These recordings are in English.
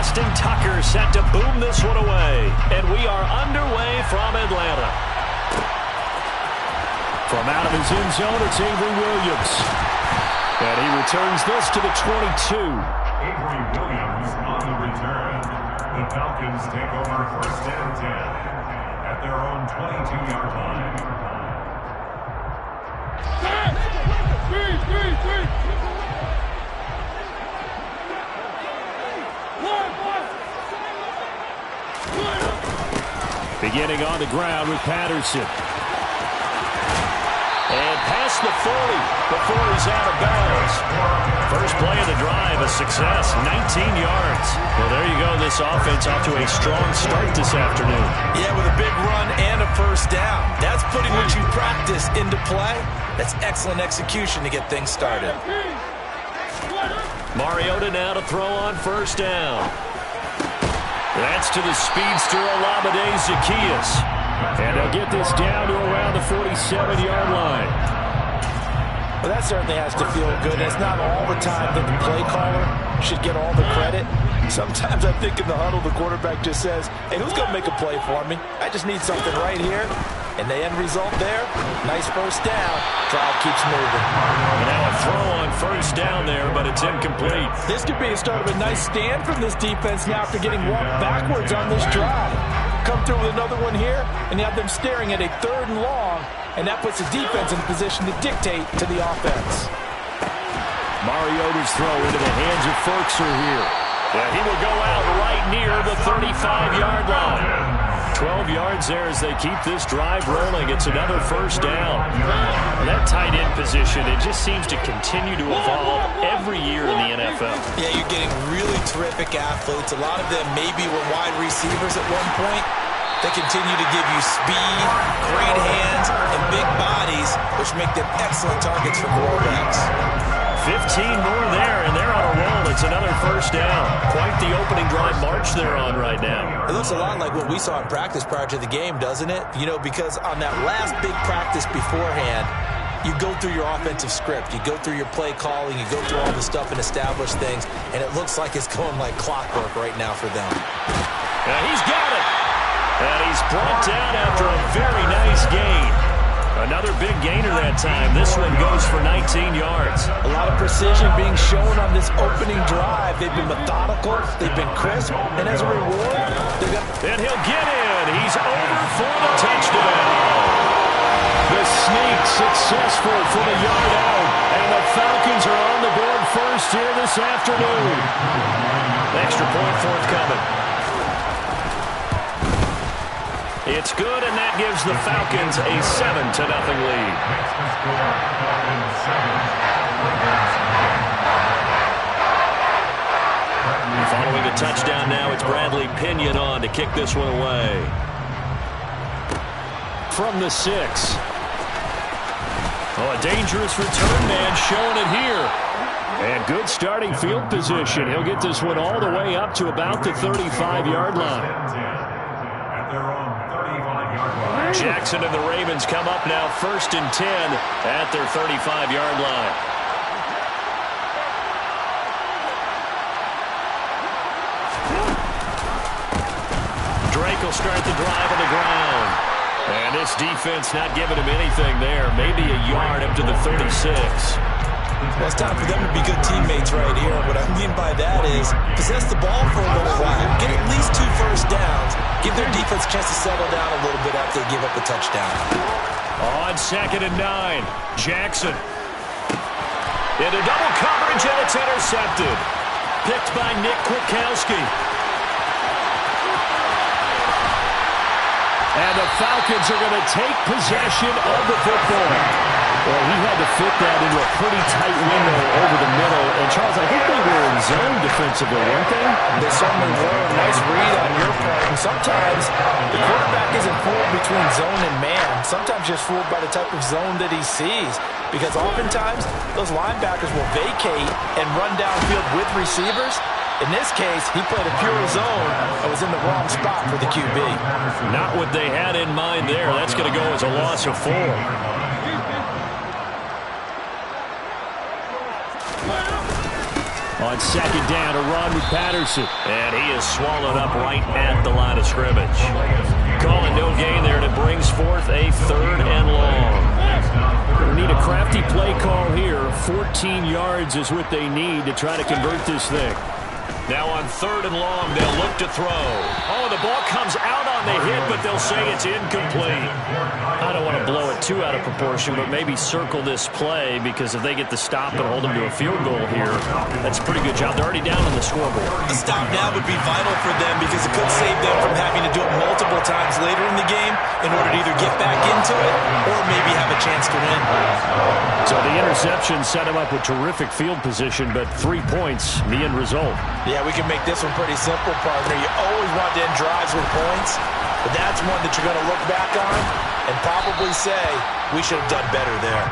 Austin Tucker set to boom this one away. And we are underway from Atlanta. From out of his end zone, it's Avery Williams. And he returns this to the 22. Avery Williams on the return. The Falcons take over 1st and 10 at their own 22-yard line. Beginning on the ground with Patterson. And past the 40 before he's out of bounds. First play of the drive, a success, 19 yards. Well, there you go. This offense off to a strong start this afternoon. Yeah, with a big run and a first down. That's putting what you practice into play. That's excellent execution to get things started. Mariota now to throw on first down. That's to the speedster Olamide Zaccheaus. And they'll get this down to around the 47-yard line. Well, that certainly has to feel good. It's not all the time that the play caller should get all the credit. Sometimes I think in the huddle, the quarterback just says, hey, who's going to make a play for me? I just need something right here. And the end result there, nice first down. Drive keeps moving. And now a throw on first down there, but it's incomplete. This could be a start of a nice stand from this defense now after getting walked backwards on this drive. Come through with another one here, and you have them staring at a 3rd and long, and that puts the defense in position to dictate to the offense. Mariota's throw into the hands of Firkser here. And he will go out right near the 35-yard line. 12 yards there as they keep this drive rolling. It's another first down. And that tight end position, it just seems to continue to evolve every year in the NFL. Yeah, you're getting really terrific athletes. A lot of them maybe were wide receivers at one point. They continue to give you speed, great hands, and big bodies, which make them excellent targets for quarterbacks. 15 more there, and they're on a roll. It's another first down. Quite the opening drive march they're on right now. It looks a lot like what we saw in practice prior to the game, doesn't it? You know, because on that last big practice beforehand, you go through your offensive script. You go through your play calling. You go through all the stuff and establish things, and it looks like it's going like clockwork right now for them. And he's got it. And he's brought down after a very nice gain. Another big gainer that time. This one goes for 19 yards. A lot of precision being shown on this opening drive. They've been methodical. They've been crisp. And as a reward, they've got... And he'll get in. He's over for the touchdown. The sneak successful from a yard out. And the Falcons are on the board first here this afternoon. Extra point forthcoming. It's good, and that gives the Falcons a 7-0 lead. Following a touchdown now, it's Bradley Pinion on to kick this one away. From the 6. Oh, a dangerous return man showing it here. And good starting field position. He'll get this one all the way up to about the 35-yard line. Jackson and the Ravens come up now 1st and 10 at their 35-yard line. Drake will start the drive on the ground. And this defense not giving him anything there. Maybe a yard up to the 36. Well, it's time for them to be good teammates right here. What I mean by that is possess the ball for a little while. Get at least 2 first downs. Give their defense a chance to settle down a little bit after they give up a touchdown. On 2nd and 9, Jackson. Into double coverage, and it's intercepted. Picked by Nick Kwiatkowski. And the Falcons are going to take possession of the football. Well, he had to fit that into a pretty tight window over the middle. And, Charles, I think they were in zone defensively, weren't they? They certainly were. Nice read on your part. And sometimes the quarterback isn't fooled between zone and man. Sometimes just fooled by the type of zone that he sees. Because oftentimes, those linebackers will vacate and run downfield with receivers. In this case, he played a pure zone and was in the wrong spot for the QB. Not what they had in mind there. That's going to go as a loss of 4. On second down, a run with Patterson. And he is swallowed up right at the line of scrimmage. Calling no gain there, and it brings forth a 3rd and long. They need a crafty play call here. 14 yards is what they need to try to convert this thing. Now on 3rd and long, they'll look to throw. Oh, the ball comes out on the hit, but they'll say it's incomplete. I don't want to blow it too out of proportion, but maybe circle this play, because if they get the stop and hold them to a field goal here, that's a pretty good job. They're already down on the scoreboard. A stop now would be vital for them, because it could save them from having to do it multiple times later in the game in order to either get back into it or maybe have a chance to win. So the interception set him up with terrific field position, but 3 points, the end result. Yeah, we can make this one pretty simple, partner. You always want to end drives with points, but that's one that you're going to look back on and probably say, we should have done better there.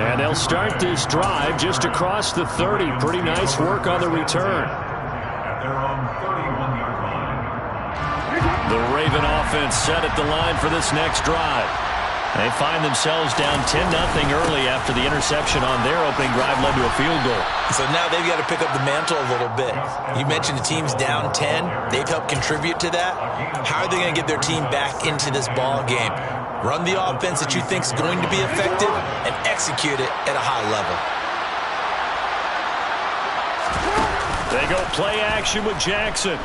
And they'll start this drive just across the 30. Pretty nice work on the return. At their own 31-yard line. The Raven offense set at the line for this next drive. They find themselves down 10-0 early after the interception on their opening drive led to a field goal. So now they've got to pick up the mantle a little bit. You mentioned the team's down 10. They've helped contribute to that. How are they going to get their team back into this ball game? Run the offense that you think is going to be effective and execute it at a high level. They go play action with Jackson.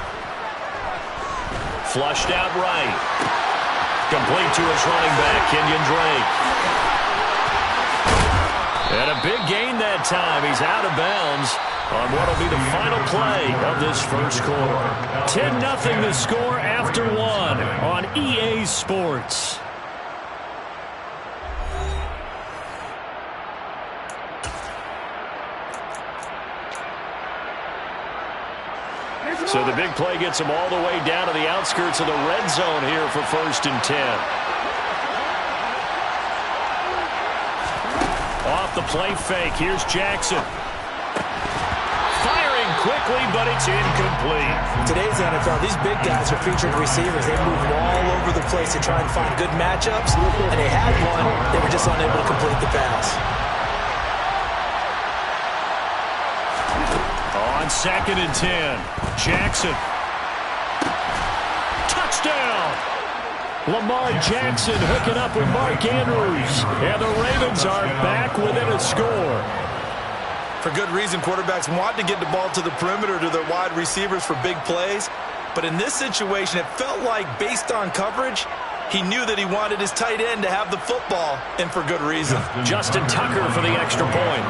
Flushed out right. Complete to his running back, Kenyon Drake. And a big gain that time. He's out of bounds on what will be the final play of this first quarter. 10-0 the score after 1 on EA Sports. So the big play gets them all the way down to the outskirts of the red zone here for 1st and 10. Off the play fake, here's Jackson. Firing quickly, but it's incomplete. Today's NFL, these big guys are featured receivers. They move all over the place to try and find good matchups, and they had one. They were just unable to complete the pass. On 2nd and 10, Jackson. Touchdown! Lamar Jackson hooking up with Mark Andrews. And the Ravens are back within a score. For good reason, quarterbacks want to get the ball to the perimeter to their wide receivers for big plays. But in this situation, it felt like, based on coverage, he knew that he wanted his tight end to have the football, and for good reason. Justin Tucker for the extra point.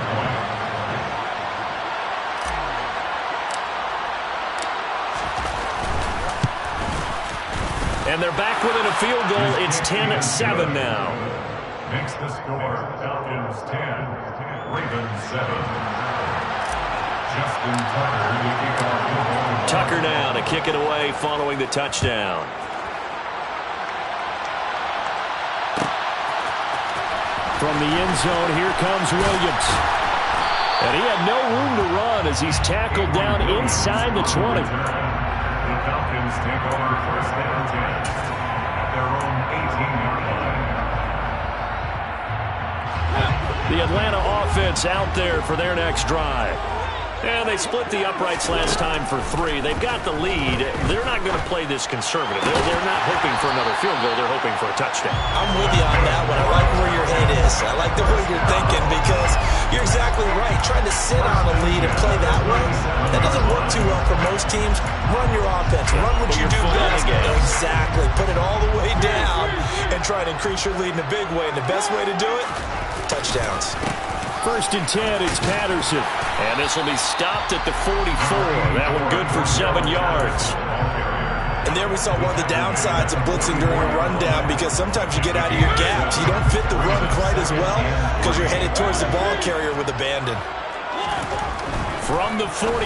And they're back within a field goal. It's 10-7 now. Makes the score Falcons 10, Ravens 7. Justin Tucker to kick off the ball. Tucker now to kick it away following the touchdown. From the end zone, here comes Williams. And he had no room to run as he's tackled down inside the 20. The Falcons take over 1st and 10 at their own 18-yard line. The Atlanta offense out there for their next drive. And they split the uprights last time for 3. They've got the lead. They're not going to play this conservative. They're not hoping for another field goal. They're hoping for a touchdown. I'm with you on that one. I like where your head is. I like the way you're thinking, because you're exactly right. Trying to sit on a lead and play that way, that doesn't work too well for most teams. Run your offense. Run what you do best. Exactly. Put it all the way down and try to increase your lead in a big way. And the best way to do it, touchdowns. 1st and 10, it's Patterson. And this will be stopped at the 44. That one good for 7 yards. And there we saw one of the downsides of blitzing during a rundown, because sometimes you get out of your gaps. You don't fit the run quite as well because you're headed towards the ball carrier with abandon. From the 44,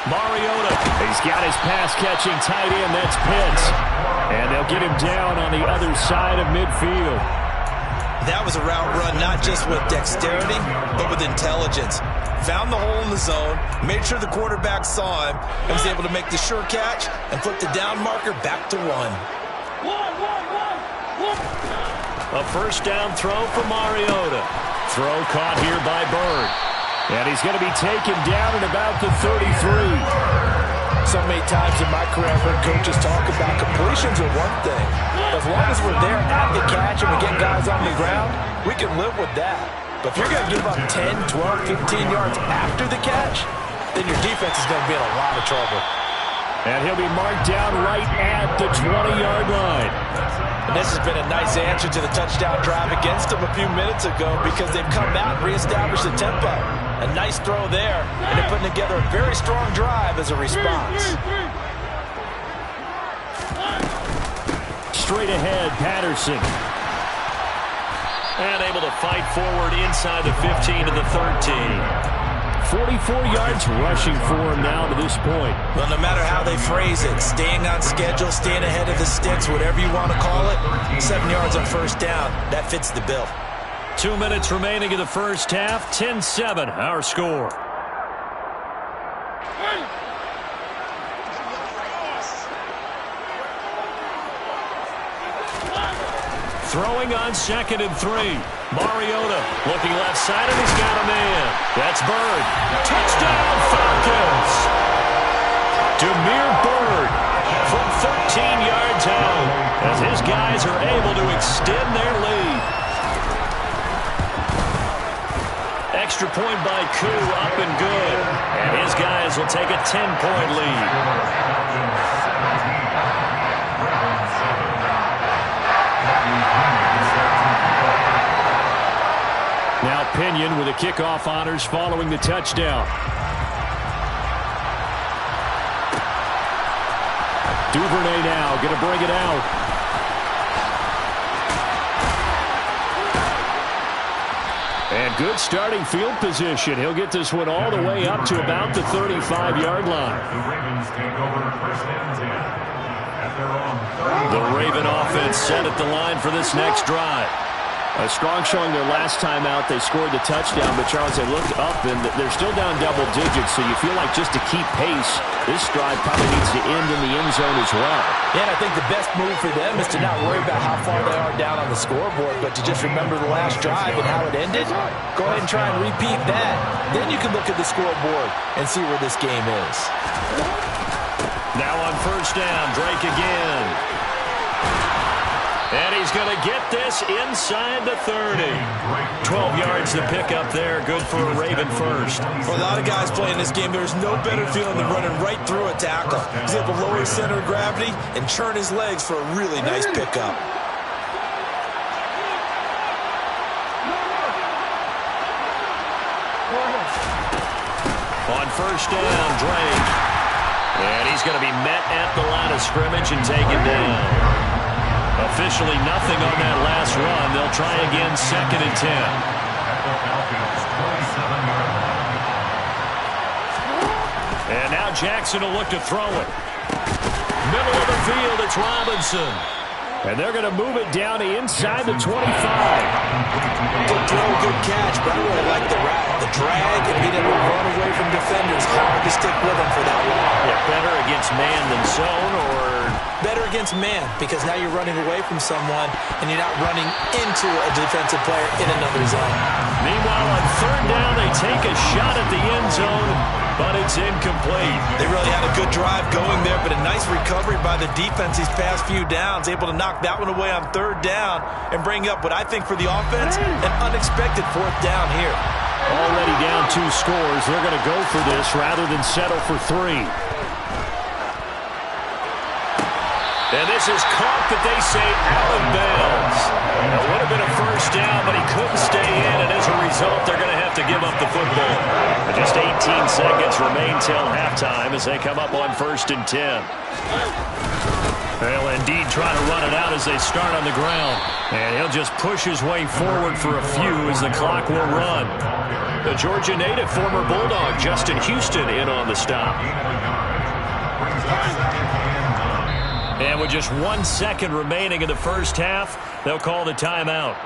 Mariota. He's got his pass-catching tight end. That's Pitts. And they'll get him down on the other side of midfield. That was a route run not just with dexterity, but with intelligence. Found the hole in the zone, made sure the quarterback saw him, and was able to make the sure catch and flip the down marker back to 1. A 1st down throw for Mariota. Throw caught here by Bird. And he's going to be taken down at about the 33. So many times in my career, I've heard coaches talk about completions are one thing. As long as we're there at the catch and we get guys on the ground, we can live with that. But if you're going to give up 10, 12, 15 yards after the catch, then your defense is going to be in a lot of trouble. And he'll be marked down right at the 20-yard line. And this has been a nice answer to the touchdown drive against them a few minutes ago because they've come out and reestablished the tempo. A nice throw there, and they're putting together a very strong drive as a response. Straight ahead, Patterson. And able to fight forward inside the 15 to the 13. 44 yards rushing for him now to this point. Well, no matter how they phrase it, staying on schedule, staying ahead of the sticks, whatever you want to call it, 7 yards on first down, that fits the bill. 2 minutes remaining in the first half, 10-7 our score. Throwing on 2nd and 3. Mariota looking left side, and he's got a man. That's Bird. Touchdown, Falcons! Damiere Byrd from 13 yards out as his guys are able to extend their lead. Extra point by Koo, up and good. And his guys will take a 10-point lead. Now Pinion with the kickoff honors following the touchdown. Duvernay now going to bring it out. And good starting field position. He'll get this one all the way up to about the 35-yard line. The Ravens take over first and 10 at their own 30. The Raven offense set at the line for this next drive. A strong showing their last time out. They scored the touchdown, but Charles, they looked up, and they're still down double digits, so you feel like just to keep pace, this drive probably needs to end in the end zone as well. Yeah, and I think the best move for them is to not worry about how far they are down on the scoreboard, but to just remember the last drive and how it ended. Go ahead and try and repeat that. Then you can look at the scoreboard and see where this game is. Now on first down, Drake again. And he's going to get this inside the 30. 12 yards to pick up there. Good for a Raven first. For a lot of guys playing this game, there's no better feeling than running right through a tackle. He's able to lower his center of gravity and churn his legs for a really nice pickup. On first down, Drake. And he's going to be met at the line of scrimmage and taken down. Officially nothing on that last run. They'll try again, 2nd and 10. And now Jackson will look to throw it. Middle of the field, it's Robinson. And they're going to move it down to inside the 25. Good throw, good catch, but I really like the route. The drag and being able to run away from defenders. Hard to stick with him for that long. Yeah, better against man than zone, or better against man, because now you're running away from someone and you're not running into a defensive player in another zone. Meanwhile, on third down, they take a shot at the end zone, but it's incomplete. They really had a good drive going there, but a nice recovery by the defense these past few downs, able to knock that one away on third down and bring up what I think for the offense, an unexpected fourth down here. Already down 2 scores. They're going to go for this rather than settle for 3. And this is caught, but they say out of bounds. It would have been a first down, but he couldn't stay in, and as a result, they're going to have to give up the football. And just 18 seconds remain till halftime as they come up on 1st and 10. They'll indeed try to run it out as they start on the ground. And he'll just push his way forward for a few as the clock will run. The Georgia native, former Bulldog, Justin Houston, in on the stop. And with just 1 second remaining in the first half, they'll call the timeout.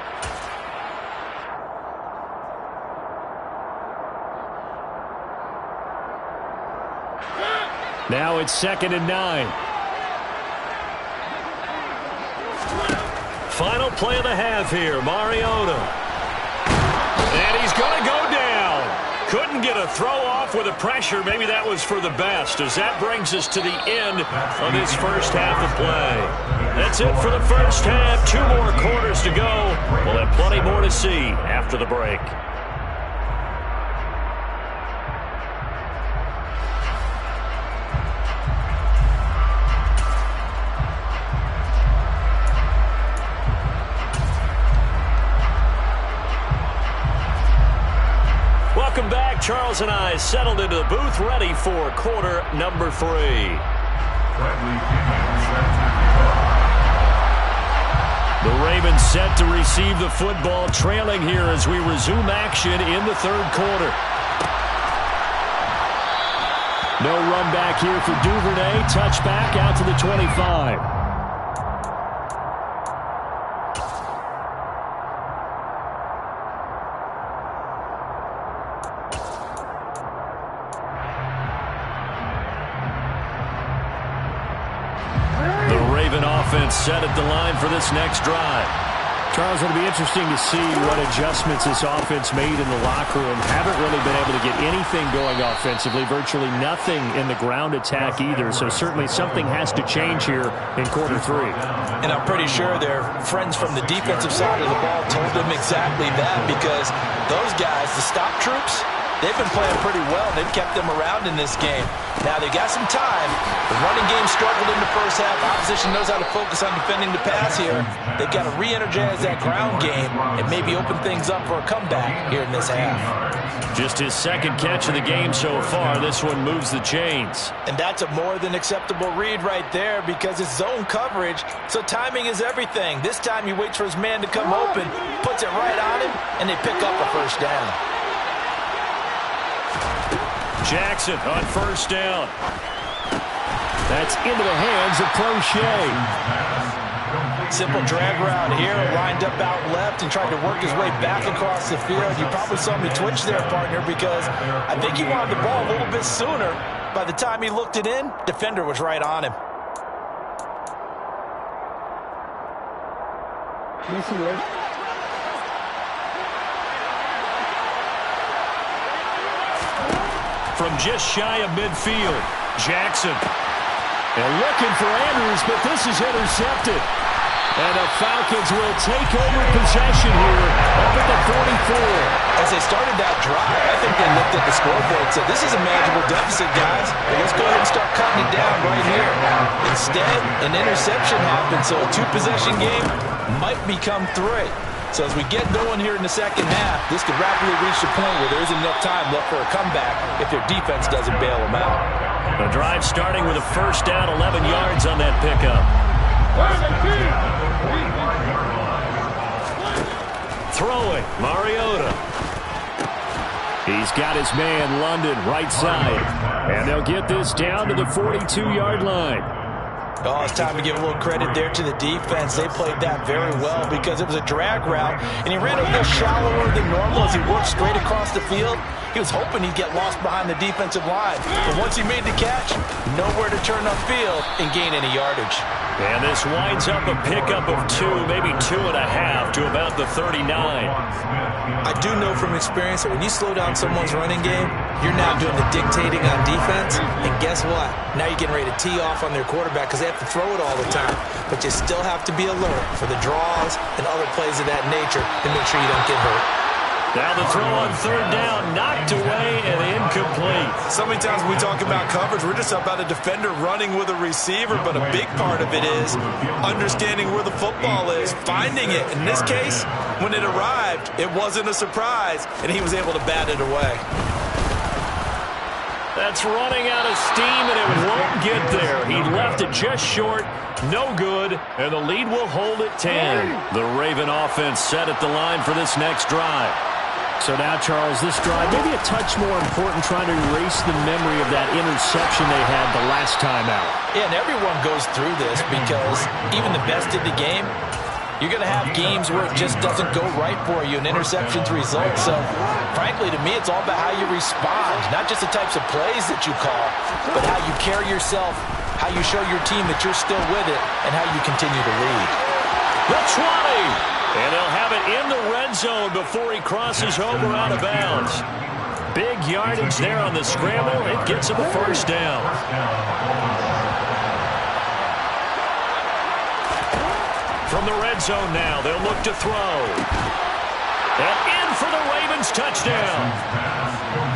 Now it's 2nd and 9. Final play of the half here, Mariota. And he's going to go down. Couldn't get a throw off with the pressure. Maybe that was for the best, as that brings us to the end of this first half of play. That's it for the first half. 2 more quarters to go. We'll have plenty more to see after the break. Welcome back. Charles and I settled into the booth, ready for quarter number 3. The Ravens set to receive the football, trailing here as we resume action in the third quarter. No run back here for Duvernay. Touchback out to the 25. Offense set at the line for this next drive. Charles, it'll be interesting to see what adjustments this offense made in the locker room. Haven't really been able to get anything going offensively, virtually nothing in the ground attack either, so certainly something has to change here in quarter 3. And I'm pretty sure their friends from the defensive side of the ball told them exactly that, because those guys, the stop troops, they've been playing pretty well. They've kept them around in this game. Now, they got some time. The running game struggled in the first half. Opposition knows how to focus on defending the pass here. They've got to re-energize that ground game and maybe open things up for a comeback here in this half. Just his second catch of the game so far. This one moves the chains. And that's a more than acceptable read right there, because it's zone coverage, so timing is everything. This time he waits for his man to come open, puts it right on him, and they pick up a first down. Jackson on first down. That's into the hands of Crochet. Simple drag route here, lined up out left and tried to work his way back across the field. You probably saw me twitch there, partner, because I think he wanted the ball a little bit sooner. By the time he looked it in, defender was right on him. From just shy of midfield, Jackson. And looking for Andrews, but this is intercepted. And the Falcons will take over possession here up at the 44. As they started that drive, I think they looked at the scoreboard and said, this is a manageable deficit, guys. But let's go ahead and start cutting it down right here. Instead, an interception happened, so a 2-possession game might become 3. So as we get going here in the second half, this could rapidly reach the point where there isn't enough time left for a comeback if their defense doesn't bail them out. The drive starting with a first down, 11 yards on that pickup. Throwing, Mariota. He's got his man, London, right side. And they'll get this down to the 42-yard line. Oh, it's time to give a little credit there to the defense. They played that very well because it was a drag route, and he ran a little shallower than normal as he worked straight across the field. He was hoping he'd get lost behind the defensive line. But once he made the catch, nowhere to turn upfield and gain any yardage. And this winds up a pickup of 2, maybe 2.5 to about the 39. I do know from experience that when you slow down someone's running game, you're now doing the dictating on defense. And guess what? Now you're getting ready to tee off on their quarterback because they have to throw it all the time. But you still have to be alert for the draws and other plays of that nature to make sure you don't get hurt. Now the throw on third down, knocked away and incomplete. So many times when we talk about coverage, we're just about a defender running with a receiver, but a big part of it is understanding where the football is, finding it. In this case, when it arrived, it wasn't a surprise, and he was able to bat it away. That's running out of steam, and it won't get there. He left it just short, no good, and the lead will hold at 10. The Raven offense set at the line for this next drive. So now, Charles, this drive maybe a touch more important, trying to erase the memory of that interception they had the last time out. Yeah, and everyone goes through this because even the best in the game, you're going to have games where it just doesn't go right for you, and interceptions result. So, frankly, to me, it's all about how you respond, not just the types of plays that you call, but how you carry yourself, how you show your team that you're still with it, and how you continue to lead. The 20! And they'll have it in the red zone before he crosses over out of bounds. Big yardage there on the scramble. It gets him a first down. From the red zone now, they'll look to throw. And in for the Ravens touchdown.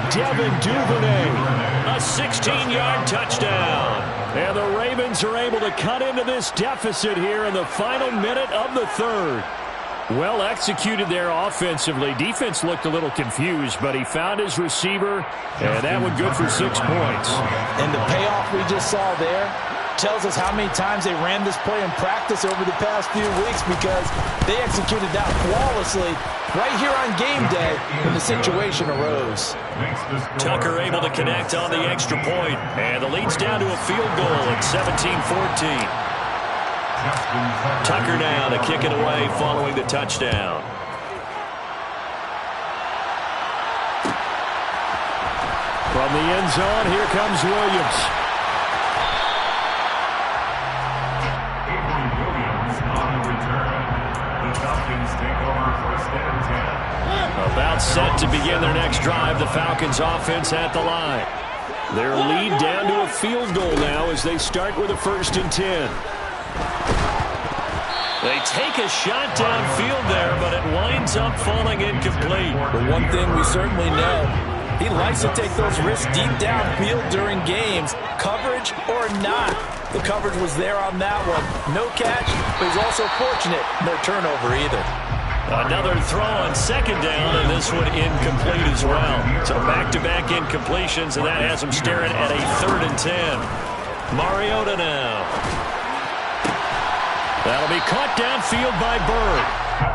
Devin Duvernay, a 16-yard touchdown. And the Ravens are able to cut into this deficit here in the final minute of the third. Well executed there offensively. Defense looked a little confused, but he found his receiver, and that one good for 6 points. And the payoff we just saw there tells us how many times they ran this play in practice over the past few weeks, because they executed that flawlessly right here on game day when the situation arose. Tucker able to connect on the extra point, and the lead's down to a field goal at 17-14. Tucker now to kick it away following the touchdown. From the end zone, here comes Williams. About set to begin their next drive. The Falcons offense at the line. Their lead down to a field goal now as they start with a 1st and 10. They take a shot downfield there, but it winds up falling incomplete. The one thing we certainly know, he likes to take those risks deep downfield during games, coverage or not. The coverage was there on that one. No catch, but he's also fortunate. No turnover either. Another throw on 2nd down, and this one incomplete as well. So back-to-back incompletions, and that has them staring at a 3rd and 10. Mariota now. That'll be caught downfield by Bird.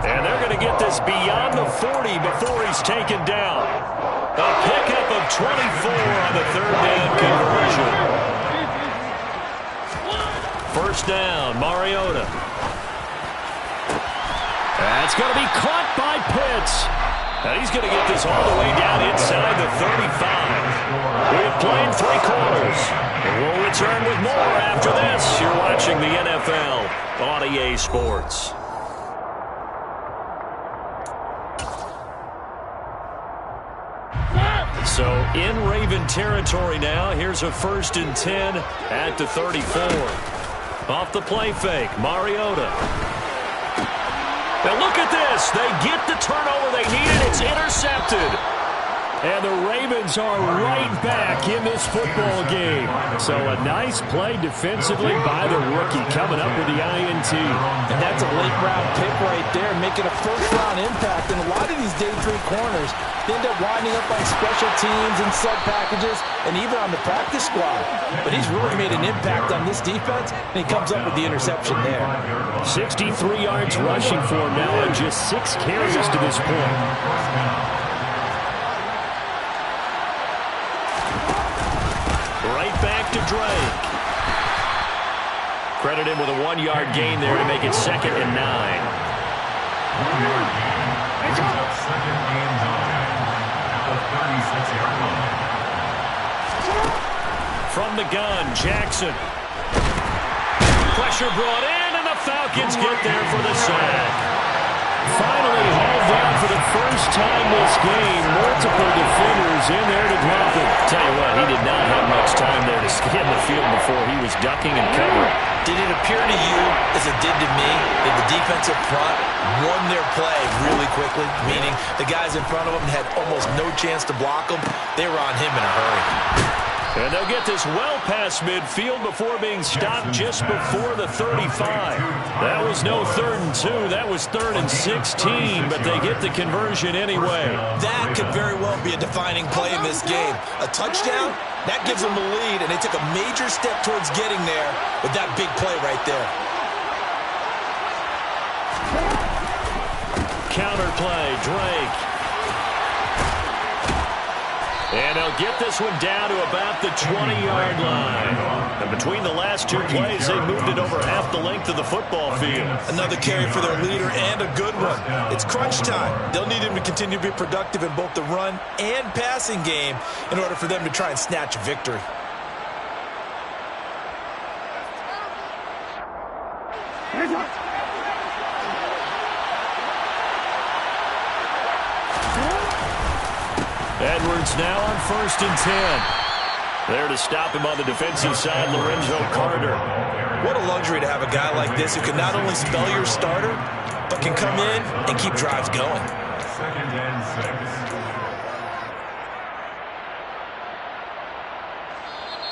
And they're going to get this beyond the 40 before he's taken down. A pickup of 24 on the 3rd down conversion. 1st down, Mariota. That's going to be caught by Pitts. And he's going to get this all the way down inside the 35. We've played 3 quarters. And we'll return with more after this. You're watching the NFL on EA Sports. So in Raven territory now. Here's a 1st and 10 at the 34. Off the play fake, Mariota. Now look at this. They get the turnover they needed. It's intercepted. And the Ravens are right back in this football game. So a nice play defensively by the rookie, coming up with the INT. And that's a late-round pick right there, making a first-round impact. And a lot of these day 3 corners, they end up winding up on special teams and sub-packages and even on the practice squad. But he's really made an impact on this defense, and he comes up with the interception there. 63 yards rushing for him now and just 6 carries to this point. Back to Drake. Credit him with a 1-yard gain there to make it 2nd and 9. From the gun, Jackson. Pressure brought in, and the Falcons get there for the sack. Finally hauled down for the first time this game. Multiple defenders in there to drop him. Tell you what, he did not have much time there to scan the field before he was ducking and covering. Did it appear to you, as it did to me, that the defensive front won their play really quickly? Meaning the guys in front of them had almost no chance to block them. They were on him in a hurry. And they'll get this well past midfield before being stopped just before the 35. That was no 3rd and 2. That was 3rd and 16, but they get the conversion anyway. That could very well be a defining play in this game. A touchdown, that gives them the lead, and they took a major step towards getting there with that big play right there. Counter play, Drake. And they'll get this one down to about the 20-yard line. And between the last 2 plays, they moved it over half the length of the football field. Another carry for their leader, and a good one. It's crunch time. They'll need him to continue to be productive in both the run and passing game in order for them to try and snatch a victory. Edwards now on 1st and 10. There to stop him on the defensive side, Lorenzo Carter. What a luxury to have a guy like this who can not only spell your starter, but can come in and keep drives going. 2nd and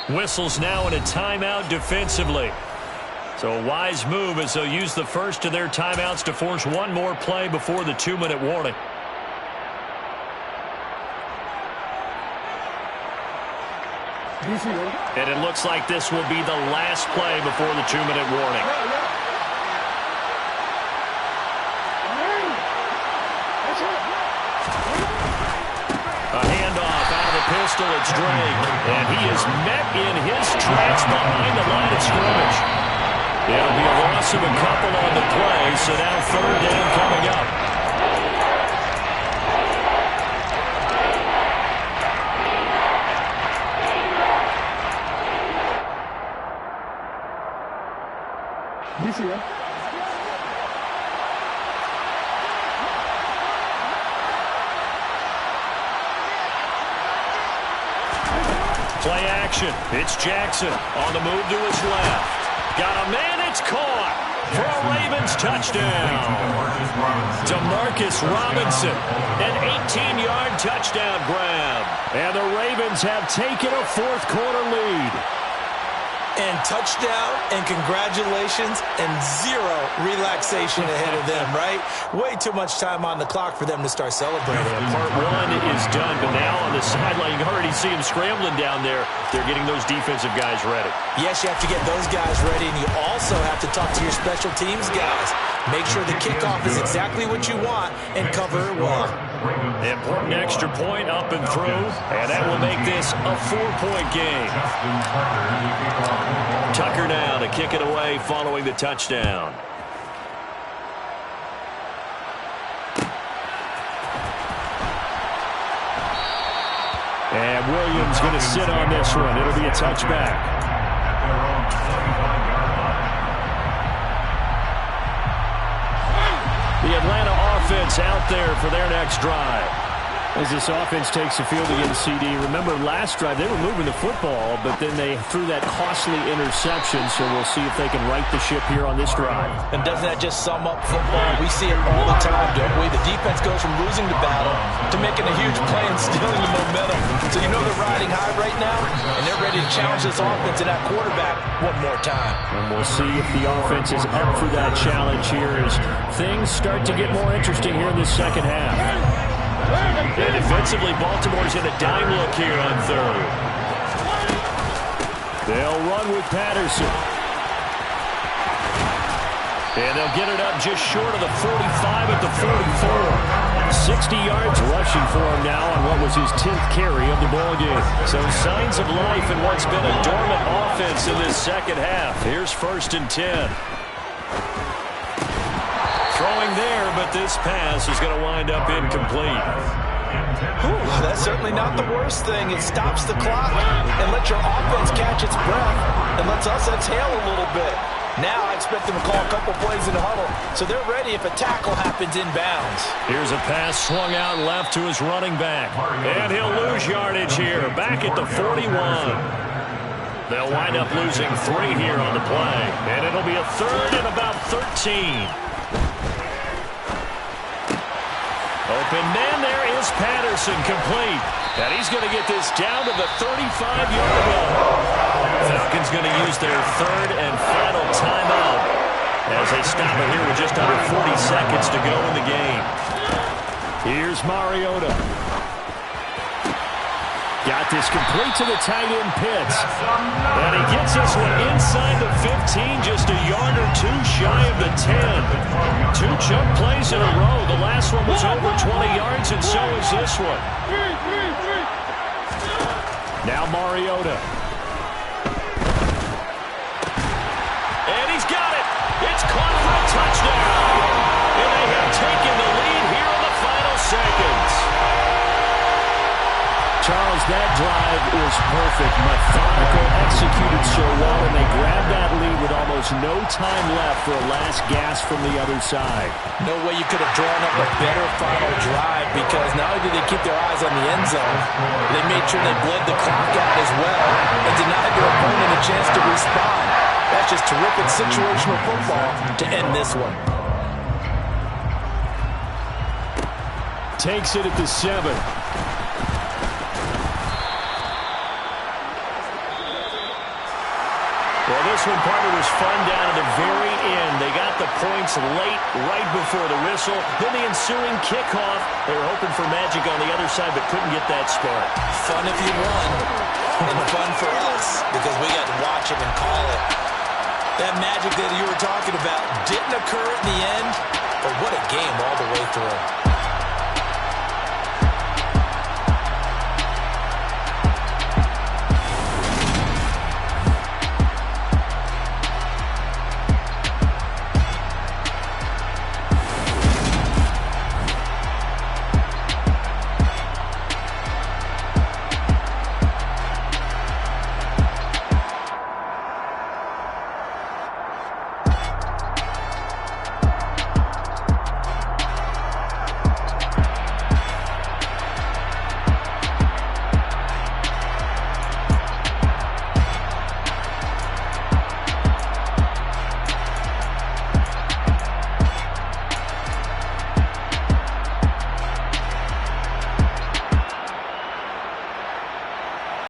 6. Whistles now in a timeout defensively. So a wise move as they'll use the first of their timeouts to force one more play before the 2-minute warning. And it looks like this will be the last play before the 2-minute warning. A handoff out of the pistol. It's Drake. And he is met in his tracks behind the line of scrimmage. It'll be a loss of a couple on the play, so now 3rd down coming up. Play action. It's Jackson on the move to his left. Got a man. It's caught for a Ravens touchdown. Demarcus Robinson, an 18-yard touchdown grab. And the Ravens have taken a 4th-quarter lead. And touchdown, and congratulations, and 0 relaxation ahead of them, right? Way too much time on the clock for them to start celebrating. Part 1 is done, but now on the sideline, you already see him scrambling down there. They're getting those defensive guys ready. Yes, you have to get those guys ready, and you also have to talk to your special teams guys. Make sure the kickoff is exactly what you want and cover it well. Important extra point up and through, and that will make this a 4-point game. Tucker now to kick it away following the touchdown. And Williams going to sit on this one. It'll be a touchback. The Atlanta offense out there for their next drive. As this offense takes the field against CD, remember last drive they were moving the football, but then they threw that costly interception, so we'll see if they can right the ship here on this drive. And doesn't that just sum up football? We see it all the time, don't we? The defense goes from losing the battle to making a huge play and stealing the momentum. So you know they're riding high right now, and they're ready to challenge this offense and that quarterback one more time. And we'll see if the offense is up for that challenge here as things start to get more interesting here in this second half. And defensively, Baltimore's in a dime look here on 3rd. They'll run with Patterson. And they'll get it up just short of the 45 at the 44. 60 yards rushing for him now on what was his 10th carry of the ballgame. So signs of life in what's been a dormant offense in this second half. Here's 1st and 10. Throwing there, but this pass is going to wind up incomplete. Ooh, that's certainly not the worst thing. It stops the clock and lets your offense catch its breath and lets us exhale a little bit. Now I expect them to call a couple plays in the huddle, so they're ready if a tackle happens inbounds. Here's a pass swung out left to his running back. And he'll lose yardage here, back at the 41. They'll wind up losing 3 here on the play. And it'll be a 3rd and about 13. Open man, there is Patterson, complete. And he's going to get this down to the 35-yard line. Falcons going to use their 3rd and final timeout as they stop it here with just under 40 seconds to go in the game. Here's Mariota. Got this complete to the tight end Pitts. And he gets this one inside the 15, just a yard or 2 shy of the 10. 2 chunk plays in a row. The last one was over 20 yards, and so is this one. Now Mariota. And he's got it. It's caught for a touchdown. And they have taken the lead here in the final seconds. Charles, that drive was perfect. Methodical, executed so well, and they grabbed that lead with almost no time left for a last gasp from the other side. No way you could have drawn up a better final drive, because not only did they keep their eyes on the end zone, they made sure they bled the clock out as well and denied their opponent a chance to respond. That's just terrific situational football to end this one. Takes it at the 7. Well, this one, partner, was fun down at the very end. They got the points late, right before the whistle. Then the ensuing kickoff. They were hoping for magic on the other side, but couldn't get that spark. Fun if you won, and fun for us, because we got to watch it and call it. That magic that you were talking about didn't occur in the end, but what a game all the way through.